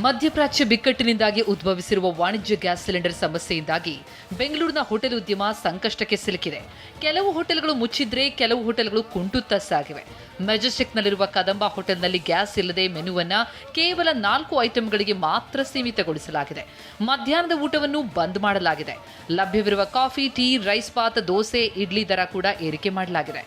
ಮಧ್ಯಪ್ರಾಚ್ಯ ಬಿಕ್ಕಟ್ಟಿನಿಂದಾಗಿ ಉದ್ಭವಿಸಿರುವ ವಾಣಿಜ್ಯ gas cylinder ಸಮಸ್ಯೆಯಿಂದಾಗಿ ಬೆಂಗಳೂರಿನ ಹೋಟೆಲ್ ಉದ್ಯಮ ಸಂಕಷ್ಟಕ್ಕೆ ಸಿಲುಕಿದೆ. ಕೆಲವು ಹೋಟೆಲ್ಗಳು ಮುಚ್ಚಿದ್ರೆ ಕೆಲವು ಹೋಟೆಲ್ಗಳು ಕುಂಟುತ್ತಾ ಸಾಗಿವೆ. ಮೆಜೆಸ್ಟಿಕ್ನಲ್ಲಿರುವ ಕದಂಬ ಹೋಟೆಲ್ನಲ್ಲಿ ಗ್ಯಾಸ್ ಇಲ್ಲದೆ ಮೆನುವನ್ನ ಕೇವಲ 4 ಐಟಂಗಳಿಗೆ ಮಾತ್ರ ಸೀಮಿತಗೊಳಿಸಲಾಗಿದೆ. ಮಧ್ಯಾಹ್ನದ ಊಟವನ್ನು ಬಂದ್ ಮಾಡಲಾಗಿದೆ. ಲಭ್ಯವಿರುವ coffee, tea, rice bath, dosa, idli ದರ ಕೂಡ ಏರಿಕೆ ಮಾಡಲಾಗಿದೆ.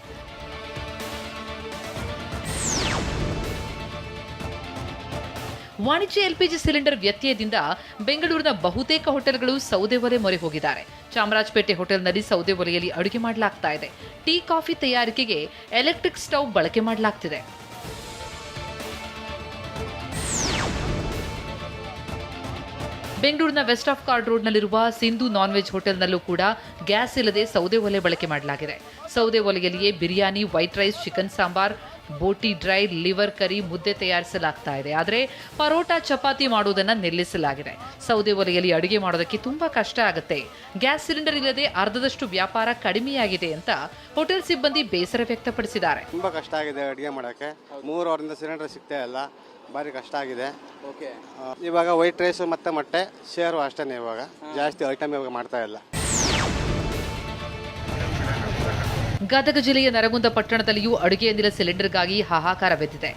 ವಾಣಿಜ್ಯ ಎಲ್ಪಿಜಿ ಸಿಲಿಂಡರ್ ವ್ಯತ್ಯಯದಿಂದ ಬೆಂಗಳೂರಿನ ಬಹುತೇಕ ಹೋಟೆಲ್ಗಳು ಸೌದೆ ಒಲೆ ಮೊರೆ ಹೋಗಿದ್ದಾರೆ. ಚಾಮರಾಜಪೇಟೆ ಹೋಟೆಲ್ನಲ್ಲಿ ಸೌದೆ ಒಲೆಯಲ್ಲಿ ಅಡುಗೆ ಮಾಡಲಾಗ್ತಾ ಇದೆ. ಟೀ, ಕಾಫಿ ತಯಾರಿಕೆಗೆ ಎಲೆಕ್ಟ್ರಿಕ್ ಸ್ಟವ್ ಬಳಕೆ ಮಾಡಲಾಗ್ತಿದೆ. ಬೆಂಗಳೂರಿನ ವೆಸ್ಟ್ ಆಫ್ ಕಾರ್ಡ್ ರೋಡ್ನಲ್ಲಿರುವ ಸಿಂಧು ನಾನ್ ವೆಜ್ ಹೋಟೆಲ್ನಲ್ಲೂ ಕೂಡ ಗ್ಯಾಸ್ ಇಲ್ಲದೆ ಸೌದೆ ಒಲೆ ಬಳಕೆ ಮಾಡಲಾಗಿದೆ. ಸೌದೆ ಒಲೆಯಲ್ಲಿಯೇ biryani, white rice, chicken sambar, boti dry, liver curry, ಮುದ್ದೆ ತಯಾರಿಸಲಾಗ್ತಾ ಇದೆ. ಆದರೆ ಪರೋಟ, ಚಪಾತಿ ಮಾಡುವುದನ್ನು ನಿಲ್ಲಿಸಲಾಗಿದೆ. ಸೌದೆ ಒಲೆಯಲ್ಲಿ ಅಡುಗೆ ಮಾಡೋದಕ್ಕೆ ತುಂಬಾ ಕಷ್ಟ ಆಗುತ್ತೆ. ಗ್ಯಾಸ್ ಸಿಲಿಂಡರ್ ಇಲ್ಲದೆ ಅರ್ಧದಷ್ಟು ವ್ಯಾಪಾರ ಕಡಿಮೆಯಾಗಿದೆ ಅಂತ ಹೋಟೆಲ್ ಸಿಬ್ಬಂದಿ ಬೇಸರ ವ್ಯಕ್ತಪಡಿಸಿದ್ದಾರೆ. ತುಂಬಾ ಕಷ್ಟ ಆಗಿದೆ ಅಡುಗೆ ಮಾಡೋಕ್ಕೆ. 3 ವಾರದಿಂದ ಸಿಲಿಂಡರ್ ಸಿಗ್ತಾ ಇಲ್ಲ, ಭಾರಿ ಕಷ್ಟ ಆಗಿದೆ. ಇವಾಗ ವೈಟ್ ರೈಸ್ ಮತ್ತೆ ಮೊಟ್ಟೆ ಶೇರು ಅಷ್ಟೇ. ಇವಾಗ ಜಾಸ್ತಿ ಐಟಮ್ ಇವಾಗ ಮಾಡ್ತಾ ಇಲ್ಲ. ಗದಗ ಜಿಲ್ಲೆಯ ನರಗುಂದ ಪಟ್ಟಣದಲ್ಲಿಯೂ ಅಡುಗೆ ಅನಿಲ ಸಿಲಿಂಡರ್ಗಾಗಿ ಹಾಹಾಕಾರವೆದ್ದಿದೆ.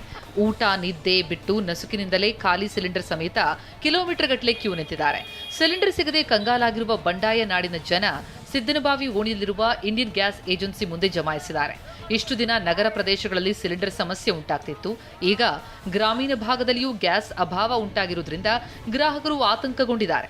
ಊಟ, ನಿದ್ದೆ ಬಿಟ್ಟು ನಸುಕಿನಿಂದಲೇ ಖಾಲಿ ಸಿಲಿಂಡರ್ ಸಮೇತ ಕಿಲೋಮೀಟರ್ ಗಟ್ಟಲೆ ಕ್ಯೂ ನಿಂತಿದ್ದಾರೆ. ಸಿಲಿಂಡರ್ ಸಿಗದೆ ಕಂಗಾಲಾಗಿರುವ ಬಂಡಾಯ ನಾಡಿನ ಜನ ಸಿದ್ದನಬಾವಿ ಓಣಿಯಲ್ಲಿರುವ ಇಂಡಿಯನ್ ಗ್ಯಾಸ್ ಏಜೆನ್ಸಿ ಮುಂದೆ ಜಮಾಯಿಸಿದ್ದಾರೆ. ಇಷ್ಟು ದಿನ ನಗರ ಪ್ರದೇಶಗಳಲ್ಲಿ ಸಿಲಿಂಡರ್ ಸಮಸ್ಯೆ ಉಂಟಾಗ್ತಿತ್ತು. ಈಗ ಗ್ರಾಮೀಣ ಭಾಗದಲ್ಲಿಯೂ ಗ್ಯಾಸ್ ಅಭಾವ ಉಂಟಾಗಿರುವುದರಿಂದ ಗ್ರಾಹಕರು ಆತಂಕಗೊಂಡಿದ್ದಾರೆ.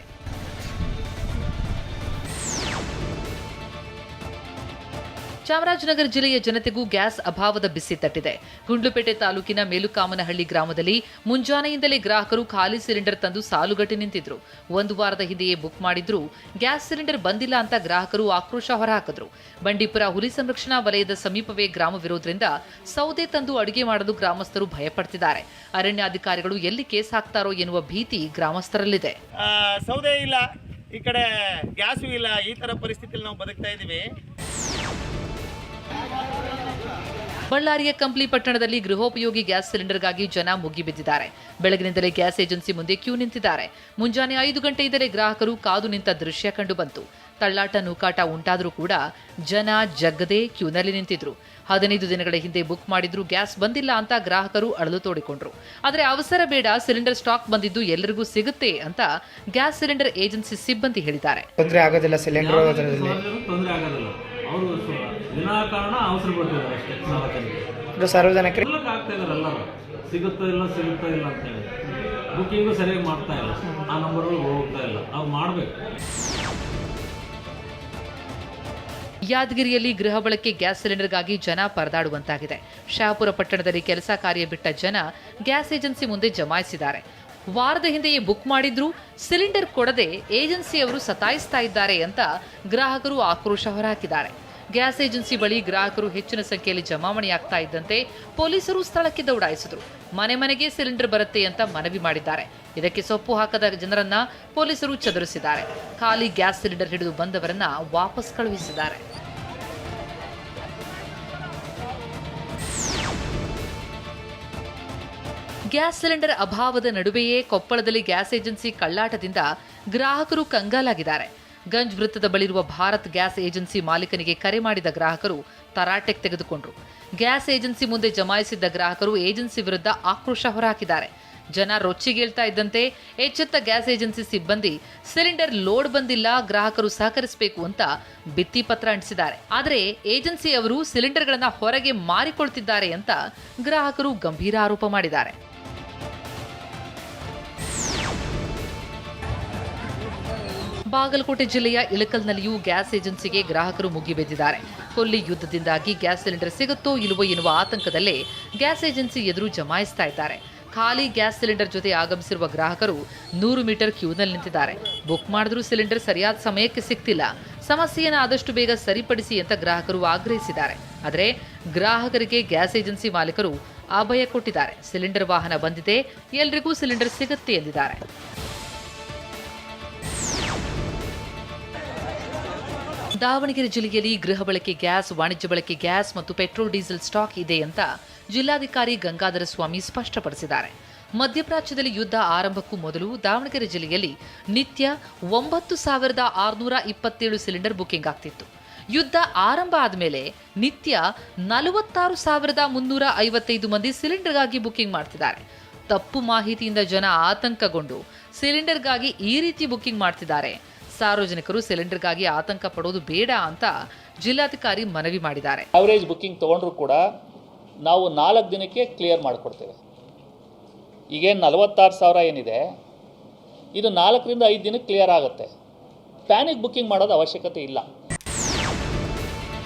ಚಾಮರಾಜನಗರ ಜಿಲ್ಲೆಯ ಜನತೆಗೂ ಗ್ಯಾಸ್ ಅಭಾವದ ಬಿಸಿ ತಟ್ಟಿದೆ. ಗುಂಡ್ಲುಪೇಟೆ ತಾಲೂಕಿನ ಮೇಲುಕಾಮನಹಳ್ಳಿ ಗ್ರಾಮದಲ್ಲಿ ಮುಂಜಾನೆಯಿಂದಲೇ ಗ್ರಾಹಕರು ಖಾಲಿ ಸಿಲಿಂಡರ್ ತಂದು ಸಾಲುಗಟ್ಟಿ ನಿಂತಿದ್ರು. 1 ವಾರದ ಹಿಂದೆಯೇ ಬುಕ್ ಮಾಡಿದ್ರು ಗ್ಯಾಸ್ ಸಿಲಿಂಡರ್ ಬಂದಿಲ್ಲ ಅಂತ ಗ್ರಾಹಕರು ಆಕ್ರೋಶ ಹೊರಹಾಕಿದ್ರು. ಬಂಡೀಪುರ ಹುಲಿ ಸಂರಕ್ಷಣಾ ವಲಯದ ಸಮೀಪವೇ ಗ್ರಾಮವಿರೋದ್ರಿಂದ ಸೌದೆ ತಂದು ಅಡುಗೆ ಮಾಡಲು ಗ್ರಾಮಸ್ಥರು ಭಯಪಡ್ತಿದ್ದಾರೆ. ಅರಣ್ಯಾಧಿಕಾರಿಗಳು ಎಲ್ಲಿ ಕೇಸ್ ಹಾಕ್ತಾರೋ ಎನ್ನುವ ಭೀತಿ ಗ್ರಾಮಸ್ಥರಲ್ಲಿದೆ. ಸೌದೆ ಇಲ್ಲ, ಈ ಕಡೆ ಗ್ಯಾಸು ಇಲ್ಲ, ಈ ತರ ಪರಿಸ್ಥಿತಿಯಲ್ಲಿ ನಾವು ಬದುಕ್ತಾ ಇದ್ದೀವಿ. ಬಳ್ಳಾರಿಯ ಕಂಪ್ಲಿ ಪಟ್ಟಣದಲ್ಲಿ ಗೃಹೋಪಯೋಗಿ ಗ್ಯಾಸ್ ಸಿಲಿಂಡರ್ಗಾಗಿ ಜನ ಮುಗಿಬಿದ್ದಿದ್ದಾರೆ. ಬೆಳಗಿನಿಂದಲೇ ಗ್ಯಾಸ್ ಏಜೆನ್ಸಿ ಮುಂದೆ ಕ್ಯೂ ನಿಂತಿದ್ದಾರೆ. ಮುಂಜಾನೆ 5 ಗಂಟೆಯಿಂದಲೇ ಗ್ರಾಹಕರು ಕಾದು ನಿಂತ ದೃಶ್ಯ ಕಂಡು ಬಂತು. ತಳ್ಳಾಟ ನೂಕಾಟ ಉಂಟಾದರೂ ಕೂಡ ಜನ ಜಗ್ಗದೆ ಕ್ಯೂನಲ್ಲಿ ನಿಂತಿದ್ರು. 15 ದಿನಗಳ ಹಿಂದೆ ಬುಕ್ ಮಾಡಿದ್ರು, ಗ್ಯಾಸ್ ಬಂದಿಲ್ಲ ಅಂತ ಗ್ರಾಹಕರು ಅಳಲು ತೋಡಿಕೊಂಡ್ರು. ಆದರೆ ಅವಸರ ಬೇಡ, ಸಿಲಿಂಡರ್ ಸ್ಟಾಕ್ ಬಂದಿದ್ದು ಎಲ್ಲರಿಗೂ ಸಿಗುತ್ತೆ ಅಂತ ಗ್ಯಾಸ್ ಸಿಲಿಂಡರ್ ಏಜೆನ್ಸಿ ಸಿಬ್ಬಂದಿ ಹೇಳಿದ್ದಾರೆ. ತೊಂದರೆ ಆಗೋದಿಲ್ಲ, ಸಿಲಿಂಡರ್ ತೊಂದರೆ ಆಗೋದಿಲ್ಲ. ಅವರು ವಿನಾಕಾರಣ ಅವಸರ ಪಡ್ತಿದ್ದಾರೆ ಅಷ್ಟೇ. ಸಾರ್ವಜನಿಕರಿಗೆ ಆಗ್ತಾ ಇದಾರೆ ಎಲ್ಲರೂ, ಸಿಗುತ್ತೋ ಇಲ್ಲ ಅಂತ ಹೇಳಿ ಬುಕ್ಕಿಂಗು ಸರಿಯಾಗಿ ಮಾಡ್ತಾ ಇಲ್ಲ. ಆ ನಂಬರ್ಗಳು ಹೋಗ್ತಾ ಇಲ್ಲ, ಅವ್ರು ಮಾಡಬೇಕು. ಯಾದಗಿರಿಯಲ್ಲಿ ಗೃಹ ಬಳಕೆ ಗ್ಯಾಸ್ ಸಿಲಿಂಡರ್ಗಾಗಿ ಜನ ಪರದಾಡುವಂತಾಗಿದೆ. ಶಹಾಪುರ ಪಟ್ಟಣದಲ್ಲಿ ಕೆಲಸ ಕಾರ್ಯ ಬಿಟ್ಟ ಜನ ಗ್ಯಾಸ್ ಏಜೆನ್ಸಿ ಮುಂದೆ ಜಮಾಯಿಸಿದ್ದಾರೆ. ವಾರದ ಹಿಂದೆಯೇ ಬುಕ್ ಮಾಡಿದ್ರು, ಸಿಲಿಂಡರ್ ಕೊಡದೆ ಏಜೆನ್ಸಿಯವರು ಸತಾಯಿಸ್ತಾ ಇದ್ದಾರೆ ಅಂತ ಗ್ರಾಹಕರು ಆಕ್ರೋಶ ಹೊರಹಾಕಿದ್ದಾರೆ. ಗ್ಯಾಸ್ ಏಜೆನ್ಸಿ ಬಳಿ ಗ್ರಾಹಕರು ಹೆಚ್ಚಿನ ಸಂಖ್ಯೆಯಲ್ಲಿ ಜಮಾವಣೆಯಾಗ್ತಾ ಇದ್ದಂತೆ ಪೊಲೀಸರು ಸ್ಥಳಕ್ಕೆ ದೌಡಾಯಿಸಿದ್ರು. ಮನೆ ಮನೆಗೆ ಸಿಲಿಂಡರ್ ಬರುತ್ತೆ ಅಂತ ಮನವಿ ಮಾಡಿದ್ದಾರೆ. ಇದಕ್ಕೆ ಸೊಪ್ಪು ಹಾಕದ ಜನರನ್ನ ಪೊಲೀಸರು ಚದುರಿಸಿದ್ದಾರೆ. ಖಾಲಿ ಗ್ಯಾಸ್ ಸಿಲಿಂಡರ್ ಹಿಡಿದು ಬಂದವರನ್ನ ವಾಪಸ್ ಕಳುಹಿಸಿದ್ದಾರೆ. ಗ್ಯಾಸ್ ಸಿಲಿಂಡರ್ ಅಭಾವದ ನಡುವೆಯೇ ಕೊಪ್ಪಳದಲ್ಲಿ ಗ್ಯಾಸ್ ಏಜೆನ್ಸಿ ಕಳ್ಳಾಟದಿಂದ ಗ್ರಾಹಕರು ಕಂಗಾಲಾಗಿದ್ದಾರೆ. ಗಂಜ್ ವೃತ್ತದ ಬಳಿರುವ ಭಾರತ್ ಗ್ಯಾಸ್ ಏಜೆನ್ಸಿ ಮಾಲೀಕನಿಗೆ ಕರೆ ಮಾಡಿದ ಗ್ರಾಹಕರು ತರಾಟೆಗೆ ತೆಗೆದುಕೊಂಡ್ರು. ಗ್ಯಾಸ್ ಏಜೆನ್ಸಿ ಮುಂದೆ ಜಮಾಯಿಸಿದ್ದ ಗ್ರಾಹಕರು ಏಜೆನ್ಸಿ ವಿರುದ್ಧ ಆಕ್ರೋಶ ಹೊರಹಾಕಿದ್ದಾರೆ. ಜನ ರೊಚ್ಚಿಗೇಳ್ತಾ ಇದ್ದಂತೆ ಎಚ್ಚೆತ್ತ ಗ್ಯಾಸ್ ಏಜೆನ್ಸಿ ಸಿಬ್ಬಂದಿ ಸಿಲಿಂಡರ್ ಲೋಡ್ ಬಂದಿಲ್ಲ, ಗ್ರಾಹಕರು ಸಹಕರಿಸಬೇಕು ಅಂತ ಭಿತ್ತಿ ಪತ್ರ ಅಂಟಿಸಿದ್ದಾರೆ. ಆದರೆ ಏಜೆನ್ಸಿಯವರು ಸಿಲಿಂಡರ್ಗಳನ್ನ ಹೊರಗೆ ಮಾರಿಕೊಳ್ತಿದ್ದಾರೆ ಅಂತ ಗ್ರಾಹಕರು ಗಂಭೀರ ಆರೋಪ ಮಾಡಿದ್ದಾರೆ. ಬಾಗಲಕೋಟೆ ಜಿಲ್ಲೆಯ ಇಳಕಲ್ನಲ್ಲಿಯೂ ಗ್ಯಾಸ್ ಏಜೆನ್ಸಿಗೆ ಗ್ರಾಹಕರು ಮುಗಿಬಿದ್ದಿದ್ದಾರೆ. ಕೊಲ್ಲಿ ಯುದ್ಧದಿಂದಾಗಿ ಗ್ಯಾಸ್ ಸಿಲಿಂಡರ್ ಸಿಗುತ್ತೋ ಇಲ್ಲವೋ ಎನ್ನುವ ಆತಂಕದಲ್ಲೇ ಗ್ಯಾಸ್ ಏಜೆನ್ಸಿ ಎದುರು ಜಮಾಯಿಸ್ತಾ ಇದ್ದಾರೆ. ಖಾಲಿ ಗ್ಯಾಸ್ ಸಿಲಿಂಡರ್ ಜೊತೆ ಆಗಮಿಸಿರುವ ಗ್ರಾಹಕರು 100 ಮೀಟರ್ ಕ್ಯೂನಲ್ಲಿ ನಿಂತಿದ್ದಾರೆ. ಬುಕ್ ಮಾಡಿದ್ರೂ ಸಿಲಿಂಡರ್ ಸರಿಯಾದ ಸಮಯಕ್ಕೆ ಸಿಗ್ತಿಲ್ಲ. ಸಮಸ್ಯೆಯನ್ನು ಆದಷ್ಟು ಬೇಗ ಸರಿಪಡಿಸಿ ಅಂತ ಗ್ರಾಹಕರು ಆಗ್ರಹಿಸಿದ್ದಾರೆ. ಆದರೆ ಗ್ರಾಹಕರಿಗೆ ಗ್ಯಾಸ್ ಏಜೆನ್ಸಿ ಮಾಲೀಕರು ಅಭಯ ಕೊಟ್ಟಿದ್ದಾರೆ. ಸಿಲಿಂಡರ್ ವಾಹನ ಬಂದಿದೆ, ಎಲ್ರಿಗೂ ಸಿಲಿಂಡರ್ ಸಿಗುತ್ತೆ ಎಂದಿದ್ದಾರೆ. ದಾವಣಗೆರೆ ಜಿಲ್ಲೆಯಲ್ಲಿ ಗೃಹ ಬಳಕೆ ಗ್ಯಾಸ್, ವಾಣಿಜ್ಯ ಬಳಕೆ ಗ್ಯಾಸ್ ಮತ್ತು ಪೆಟ್ರೋಲ್ ಡೀಸೆಲ್ ಸ್ಟಾಕ್ ಇದೆ ಅಂತ ಜಿಲ್ಲಾಧಿಕಾರಿ ಗಂಗಾಧರ ಸ್ವಾಮಿ ಸ್ಪಷ್ಟಪಡಿಸಿದ್ದಾರೆ. ಮಧ್ಯಪ್ರಾಚ್ಯದಲ್ಲಿ ಯುದ್ಧ ಆರಂಭಕ್ಕೂ ಮೊದಲು ದಾವಣಗೆರೆ ಜಿಲ್ಲೆಯಲ್ಲಿ ನಿತ್ಯ 9,627 ಸಿಲಿಂಡರ್ ಬುಕಿಂಗ್ ಆಗ್ತಿತ್ತು. ಯುದ್ಧ ಆರಂಭ ಆದಮೇಲೆ ನಿತ್ಯ 46,355 ಮಂದಿ ಸಿಲಿಂಡರ್ಗಾಗಿ ಬುಕಿಂಗ್ ಮಾಡ್ತಿದ್ದಾರೆ. ತಪ್ಪು ಮಾಹಿತಿಯಿಂದ ಜನ ಆತಂಕಗೊಂಡು ಸಿಲಿಂಡರ್ಗಾಗಿ ಈ ರೀತಿ ಬುಕಿಂಗ್ ಮಾಡ್ತಿದ್ದಾರೆ. ಸಾರ್ವಜನಿಕರು ಸಿಲಿಂಡರ್ಗಾಗಿ ಆತಂಕ ಪಡೋದು ಬೇಡ ಅಂತ ಜಿಲ್ಲಾಧಿಕಾರಿ ಮನವಿ ಮಾಡಿದ್ದಾರೆ. ಅವರೇಜ್ ಬುಕಿಂಗ್ ತೊಗೊಂಡ್ರು ಕೂಡ ನಾವು 4 ದಿನಕ್ಕೆ ಕ್ಲಿಯರ್ ಮಾಡಿಕೊಡ್ತೇವೆ. ಈಗೇನು 46,000 ಏನಿದೆ ಇದು 4ರಿಂದ 5 ದಿನಕ್ಕೆ ಕ್ಲಿಯರ್ ಆಗುತ್ತೆ. ಪ್ಯಾನಿಕ್ ಬುಕಿಂಗ್ ಮಾಡೋದು ಅವಶ್ಯಕತೆ ಇಲ್ಲ.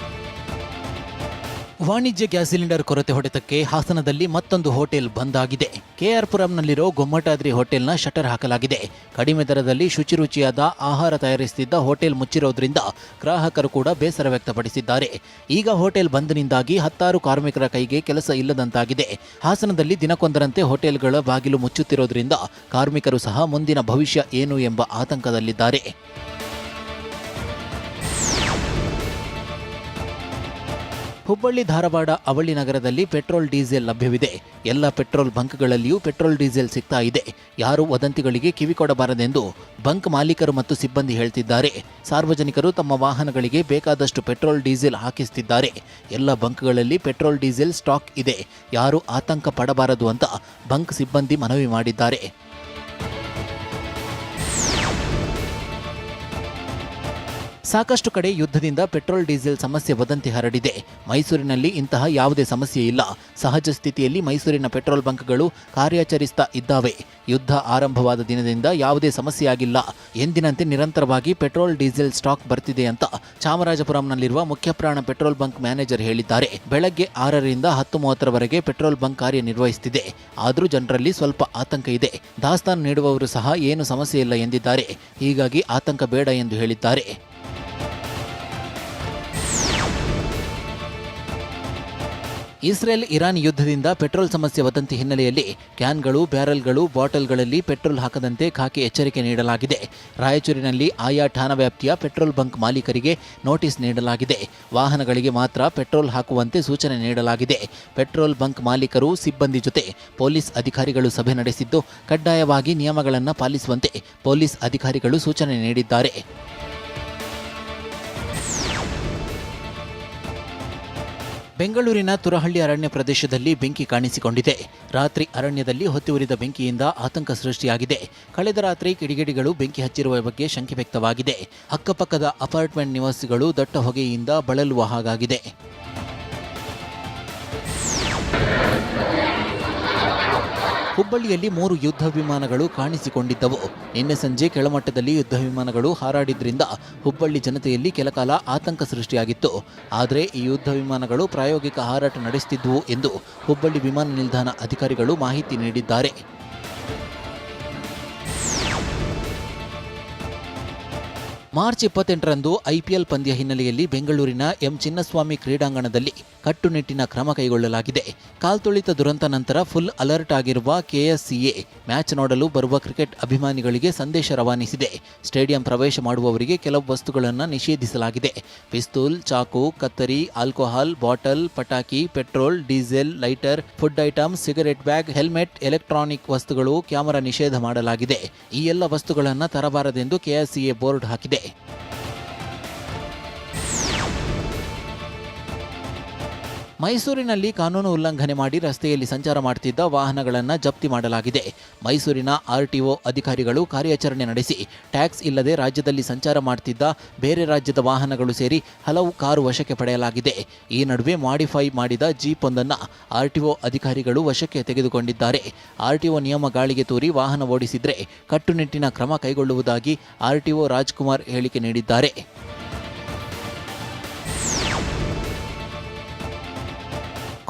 ವಾಣಿಜ್ಯ ಗ್ಯಾಸ್ ಸಿಲಿಂಡರ್ ಕೊರತೆ ಹೊಡೆತಕ್ಕೆ ಹಾಸನದಲ್ಲಿ ಮತ್ತೊಂದು ಹೋಟೆಲ್ ಬಂದ್ ಆಗಿದೆ. ಕೆಆರ್ ಪುರಂನಲ್ಲಿರೋ ಗೊಮ್ಮಟಾದ್ರಿ ಹೋಟೆಲ್ನ ಶಟರ್ ಹಾಕಲಾಗಿದೆ. ಕಡಿಮೆ ದರದಲ್ಲಿ ಶುಚಿರುಚಿಯಾದ ಆಹಾರ ತಯಾರಿಸುತ್ತಿದ್ದ ಹೋಟೆಲ್ ಮುಚ್ಚಿರೋದ್ರಿಂದ ಗ್ರಾಹಕರು ಕೂಡ ಬೇಸರ ವ್ಯಕ್ತಪಡಿಸಿದ್ದಾರೆ. ಈಗ ಹೋಟೆಲ್ ಬಂದ್ನಿಂದಾಗಿ 10 ಕಾರ್ಮಿಕರ ಕೈಗೆ ಕೆಲಸ ಇಲ್ಲದಂತಾಗಿದೆ. ಹಾಸನದಲ್ಲಿ ದಿನಕ್ಕೊಂದರಂತೆ ಹೋಟೆಲ್ಗಳ ಬಾಗಿಲು ಮುಚ್ಚುತ್ತಿರೋದ್ರಿಂದ ಕಾರ್ಮಿಕರು ಸಹ ಮುಂದಿನ ಭವಿಷ್ಯ ಏನು ಎಂಬ ಆತಂಕದಲ್ಲಿದ್ದಾರೆ. ಹುಬ್ಬಳ್ಳಿ ಧಾರವಾಡ ಅವಳಿ ನಗರದಲ್ಲಿ ಪೆಟ್ರೋಲ್ ಡೀಸೆಲ್ ಲಭ್ಯವಿದೆ. ಎಲ್ಲ ಪೆಟ್ರೋಲ್ ಬಂಕ್ಗಳಲ್ಲಿಯೂ ಪೆಟ್ರೋಲ್ ಡೀಸೆಲ್ ಸಿಗ್ತಾ ಇದೆ. ಯಾರೂ ವದಂತಿಗಳಿಗೆ ಕಿವಿಕೊಡಬಾರದೆಂದು ಬಂಕ್ ಮಾಲೀಕರು ಮತ್ತು ಸಿಬ್ಬಂದಿ ಹೇಳ್ತಿದ್ದಾರೆ. ಸಾರ್ವಜನಿಕರು ತಮ್ಮ ವಾಹನಗಳಿಗೆ ಬೇಕಾದಷ್ಟು ಪೆಟ್ರೋಲ್ ಡೀಸೆಲ್ ಹಾಕಿಸುತ್ತಿದ್ದಾರೆ. ಎಲ್ಲ ಬಂಕ್ಗಳಲ್ಲಿ ಪೆಟ್ರೋಲ್ ಡೀಸೆಲ್ ಸ್ಟಾಕ್ ಇದೆ. ಯಾರೂ ಆತಂಕ ಪಡಬಾರದು ಅಂತ ಬಂಕ್ ಸಿಬ್ಬಂದಿ ಮನವಿ ಮಾಡಿದ್ದಾರೆ. ಸಾಕಷ್ಟು ಕಡೆ ಯುದ್ಧದಿಂದ ಪೆಟ್ರೋಲ್ ಡೀಸೆಲ್ ಸಮಸ್ಯೆ ವದಂತಿ ಹರಡಿದೆ. ಮೈಸೂರಿನಲ್ಲಿ ಇಂತಹ ಯಾವುದೇ ಸಮಸ್ಯೆ ಇಲ್ಲ. ಸಹಜ ಸ್ಥಿತಿಯಲ್ಲಿ ಮೈಸೂರಿನ ಪೆಟ್ರೋಲ್ ಬಂಕ್ಗಳು ಕಾರ್ಯಾಚರಿಸ್ತಾ ಇದ್ದಾವೆ. ಯುದ್ಧ ಆರಂಭವಾದ ದಿನದಿಂದ ಯಾವುದೇ ಸಮಸ್ಯೆಯಾಗಿಲ್ಲ. ಎಂದಿನಂತೆ ನಿರಂತರವಾಗಿ ಪೆಟ್ರೋಲ್ ಡೀಸೆಲ್ ಸ್ಟಾಕ್ ಬರ್ತಿದೆ ಅಂತ ಚಾಮರಾಜಪುರಂನಲ್ಲಿರುವ ಮುಖ್ಯಪ್ರಾಣ ಪೆಟ್ರೋಲ್ ಬಂಕ್ ಮ್ಯಾನೇಜರ್ ಹೇಳಿದ್ದಾರೆ. ಬೆಳಗ್ಗೆ 6ರಿಂದ 10:30 ಪೆಟ್ರೋಲ್ ಬಂಕ್ ಕಾರ್ಯನಿರ್ವಹಿಸುತ್ತಿದೆ. ಆದರೂ ಜನರಲ್ಲಿ ಸ್ವಲ್ಪ ಆತಂಕ ಇದೆ. ದಾಸ್ತಾನು ನೀಡುವವರು ಸಹ ಏನು ಸಮಸ್ಯೆ ಇಲ್ಲ ಎಂದಿದ್ದಾರೆ. ಹೀಗಾಗಿ ಆತಂಕ ಬೇಡ ಎಂದು ಹೇಳಿದ್ದಾರೆ. ಇಸ್ರೇಲ್ ಇರಾನ್ ಯುದ್ಧದಿಂದ ಪೆಟ್ರೋಲ್ ಸಮಸ್ಯೆ ವದಂತಿ ಹಿನ್ನೆಲೆಯಲ್ಲಿ ಕ್ಯಾನ್ಗಳು, ಬ್ಯಾರೆಲ್ಗಳು, ಬಾಟಲ್ಗಳಲ್ಲಿ ಪೆಟ್ರೋಲ್ ಹಾಕದಂತೆ ಖಾಕಿ ಎಚ್ಚರಿಕೆ ನೀಡಲಾಗಿದೆ. ರಾಯಚೂರಿನಲ್ಲಿ ಆಯಾ ಠಾಣಾ ವ್ಯಾಪ್ತಿಯ ಪೆಟ್ರೋಲ್ ಬಂಕ್ ಮಾಲೀಕರಿಗೆ ನೋಟಿಸ್ ನೀಡಲಾಗಿದೆ. ವಾಹನಗಳಿಗೆ ಮಾತ್ರ ಪೆಟ್ರೋಲ್ ಹಾಕುವಂತೆ ಸೂಚನೆ ನೀಡಲಾಗಿದೆ. ಪೆಟ್ರೋಲ್ ಬಂಕ್ ಮಾಲೀಕರು, ಸಿಬ್ಬಂದಿ ಜೊತೆ ಪೊಲೀಸ್ ಅಧಿಕಾರಿಗಳು ಸಭೆ ನಡೆಸಿದ್ದು ಕಡ್ಡಾಯವಾಗಿ ನಿಯಮಗಳನ್ನು ಪಾಲಿಸುವಂತೆ ಪೊಲೀಸ್ ಅಧಿಕಾರಿಗಳು ಸೂಚನೆ ನೀಡಿದ್ದಾರೆ. ಬೆಂಗಳೂರಿನ ತುರಹಳ್ಳಿ ಅರಣ್ಯ ಪ್ರದೇಶದಲ್ಲಿ ಬೆಂಕಿ ಕಾಣಿಸಿಕೊಂಡಿದೆ. ರಾತ್ರಿ ಅರಣ್ಯದಲ್ಲಿ ಹೊತ್ತಿ ಉರಿದ ಬೆಂಕಿಯಿಂದ ಆತಂಕ ಸೃಷ್ಟಿಯಾಗಿದೆ. ಕಳೆದ ರಾತ್ರಿ ಕಿಡಿಗೇಡಿಗಳು ಬೆಂಕಿ ಹಚ್ಚಿರುವ ಬಗ್ಗೆ ಶಂಕೆ ವ್ಯಕ್ತವಾಗಿದೆ. ಅಕ್ಕಪಕ್ಕದ ಅಪಾರ್ಟ್ಮೆಂಟ್ ನಿವಾಸಿಗಳು ದಟ್ಟ ಹೊಗೆಯಿಂದ ಬಳಲುವ ಹಾಗಾಗಿದೆ. ಹುಬ್ಬಳ್ಳಿಯಲ್ಲಿ 3 ಯುದ್ಧ ವಿಮಾನಗಳು ಕಾಣಿಸಿಕೊಂಡಿದ್ದವು. ನಿನ್ನೆ ಸಂಜೆ ಕೆಳಮಟ್ಟದಲ್ಲಿ ಯುದ್ಧ ವಿಮಾನಗಳು ಹಾರಾಡಿದ್ರಿಂದ ಹುಬ್ಬಳ್ಳಿ ಜನತೆಯಲ್ಲಿ ಕೆಲಕಾಲ ಆತಂಕ ಸೃಷ್ಟಿಯಾಗಿತ್ತು. ಆದರೆ ಈ ಯುದ್ಧ ವಿಮಾನಗಳು ಪ್ರಾಯೋಗಿಕ ಹಾರಾಟ ನಡೆಸುತ್ತಿದ್ದವು ಎಂದು ಹುಬ್ಬಳ್ಳಿ ವಿಮಾನ ನಿಲ್ದಾಣ ಅಧಿಕಾರಿಗಳು ಮಾಹಿತಿ ನೀಡಿದ್ದಾರೆ. ಮಾರ್ಚ್ 28ರಂದು IPL ಪಂದ್ಯ ಹಿನ್ನೆಲೆಯಲ್ಲಿ ಬೆಂಗಳೂರಿನ ಎಂ ಚಿನ್ನಸ್ವಾಮಿ ಕ್ರೀಡಾಂಗಣದಲ್ಲಿ ಕಟ್ಟುನಿಟ್ಟಿನ ಕ್ರಮ ಕೈಗೊಳ್ಳಲಾಗಿದೆ. ಕಾಲ್ತುಳಿತ ದುರಂತ ನಂತರ ಫುಲ್ ಅಲರ್ಟ್ ಆಗಿರುವ KSCA ಮ್ಯಾಚ್ ನೋಡಲು ಬರುವ ಕ್ರಿಕೆಟ್ ಅಭಿಮಾನಿಗಳಿಗೆ ಸಂದೇಶ ರವಾನಿಸಿದೆ. ಸ್ಟೇಡಿಯಂ ಪ್ರವೇಶ ಮಾಡುವವರಿಗೆ ಕೆಲವು ವಸ್ತುಗಳನ್ನು ನಿಷೇಧಿಸಲಾಗಿದೆ. ಪಿಸ್ತೂಲ್, ಚಾಕು, ಕತ್ತರಿ, ಆಲ್ಕೋಹಾಲ್ ಬಾಟಲ್, ಪಟಾಕಿ, petrol, diesel, lighter, food items, cigarette bag, helmet, electronic ವಸ್ತುಗಳು, ಕ್ಯಾಮೆರಾ ನಿಷೇಧ ಮಾಡಲಾಗಿದೆ. ಈ ಎಲ್ಲ ವಸ್ತುಗಳನ್ನು ತರಬಾರದೆಂದು KSCA ಬೋರ್ಡ್ ಹಾಕಿದೆ. ಮೈಸೂರಿನಲ್ಲಿ ಕಾನೂನು ಉಲ್ಲಂಘನೆ ಮಾಡಿ ರಸ್ತೆಯಲ್ಲಿ ಸಂಚಾರ ಮಾಡುತ್ತಿದ್ದ ವಾಹನಗಳನ್ನು ಜಪ್ತಿ ಮಾಡಲಾಗಿದೆ. ಮೈಸೂರಿನ RTO ಅಧಿಕಾರಿಗಳು ಕಾರ್ಯಾಚರಣೆ ನಡೆಸಿ ಟ್ಯಾಕ್ಸ್ ಇಲ್ಲದೆ ರಾಜ್ಯದಲ್ಲಿ ಸಂಚಾರ ಮಾಡುತ್ತಿದ್ದ ಬೇರೆ ರಾಜ್ಯದ ವಾಹನಗಳು ಸೇರಿ ಹಲವು ಕಾರು ವಶಕ್ಕೆ ಪಡೆಯಲಾಗಿದೆ. ಈ ನಡುವೆ ಮಾಡಿಫೈ ಮಾಡಿದ ಜೀಪ್ ಒಂದನ್ನು RTO ಅಧಿಕಾರಿಗಳು ವಶಕ್ಕೆ ತೆಗೆದುಕೊಂಡಿದ್ದಾರೆ. RTO ನಿಯಮ ಗಾಳಿಗೆ ತೂರಿ ವಾಹನ ಓಡಿಸಿದ್ರೆ ಕಟ್ಟುನಿಟ್ಟಿನ ಕ್ರಮ ಕೈಗೊಳ್ಳುವುದಾಗಿ RTO ರಾಜ್ಕುಮಾರ್ ಹೇಳಿಕೆ ನೀಡಿದ್ದಾರೆ.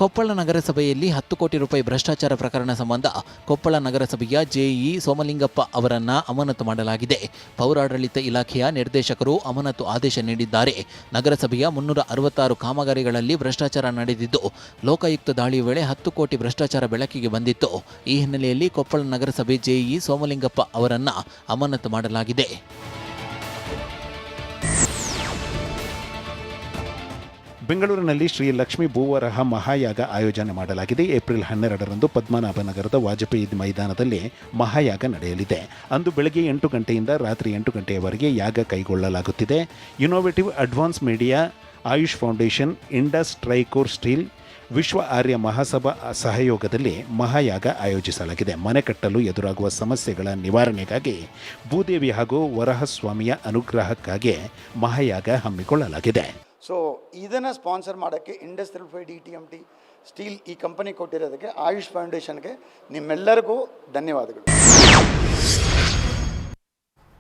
ಕೊಪ್ಪಳ ನಗರಸಭೆಯಲ್ಲಿ 10 ಕೋಟಿ ರೂಪಾಯಿ ಭ್ರಷ್ಟಾಚಾರ ಪ್ರಕರಣ ಸಂಬಂಧ ಕೊಪ್ಪಳ ನಗರಸಭೆಯ JE ಸೋಮಲಿಂಗಪ್ಪ ಅವರನ್ನು ಅಮಾನತು ಮಾಡಲಾಗಿದೆ. ಪೌರಾಡಳಿತ ಇಲಾಖೆಯ ನಿರ್ದೇಶಕರು ಅಮಾನತು ಆದೇಶ ನೀಡಿದ್ದಾರೆ. ನಗರಸಭೆಯ 366 ಕಾಮಗಾರಿಗಳಲ್ಲಿ ಭ್ರಷ್ಟಾಚಾರ ನಡೆದಿದ್ದು, ಲೋಕಾಯುಕ್ತ ದಾಳಿಯ ವೇಳೆ 10 ಕೋಟಿ ಭ್ರಷ್ಟಾಚಾರ ಬೆಳಕಿಗೆ ಬಂದಿತ್ತು. ಈ ಹಿನ್ನೆಲೆಯಲ್ಲಿ ಕೊಪ್ಪಳ ನಗರಸಭೆ JE ಸೋಮಲಿಂಗಪ್ಪ ಅವರನ್ನು ಅಮಾನತು ಮಾಡಲಾಗಿದೆ. ಬೆಂಗಳೂರಿನಲ್ಲಿ ಶ್ರೀ ಲಕ್ಷ್ಮೀ ಭೂವರಹ ಮಹಾಯಾಗ ಆಯೋಜನೆ ಮಾಡಲಾಗಿದೆ. ಏಪ್ರಿಲ್ 12ರಂದು ಪದ್ಮನಾಭನಗರದ ವಾಜಪೇಯಿ ಮೈದಾನದಲ್ಲಿ ಮಹಾಯಾಗ ನಡೆಯಲಿದೆ. ಅಂದು ಬೆಳಗ್ಗೆ 8 ಗಂಟೆಯಿಂದ ರಾತ್ರಿ 8 ಗಂಟೆಯವರೆಗೆ ಯಾಗ ಕೈಗೊಳ್ಳಲಾಗುತ್ತಿದೆ. Innovative advance media, Ayush foundation, Indus Tricore steel, Vishwa Arya Mahasabha ಸಹಯೋಗದಲ್ಲಿ ಮಹಾಯಾಗ ಆಯೋಜಿಸಲಾಗಿದೆ. ಮನೆ ಕಟ್ಟಲು ಎದುರಾಗುವ ಸಮಸ್ಯೆಗಳ ನಿವಾರಣೆಗಾಗಿ ಭೂದೇವಿ ಹಾಗೂ ವರಹಸ್ವಾಮಿಯ ಅನುಗ್ರಹಕ್ಕಾಗಿ ಮಹಾಯಾಗ ಹಮ್ಮಿಕೊಳ್ಳಲಾಗಿದೆ. ಸೊ ಇದನ್ನು ಸ್ಪಾನ್ಸರ್ ಮಾಡೋಕ್ಕೆ ಇಂಡಸ್ಟ್ರಿಯಲ್ ಫೈಡ್ ETMT ಸ್ಟೀಲ್ ಈ ಕಂಪನಿ ಕೊಟ್ಟಿರೋದಕ್ಕೆ ಆಯುಷ್ ಫೌಂಡೇಶನ್ಗೆ ನಿಮ್ಮೆಲ್ಲರಿಗೂ ಧನ್ಯವಾದಗಳು.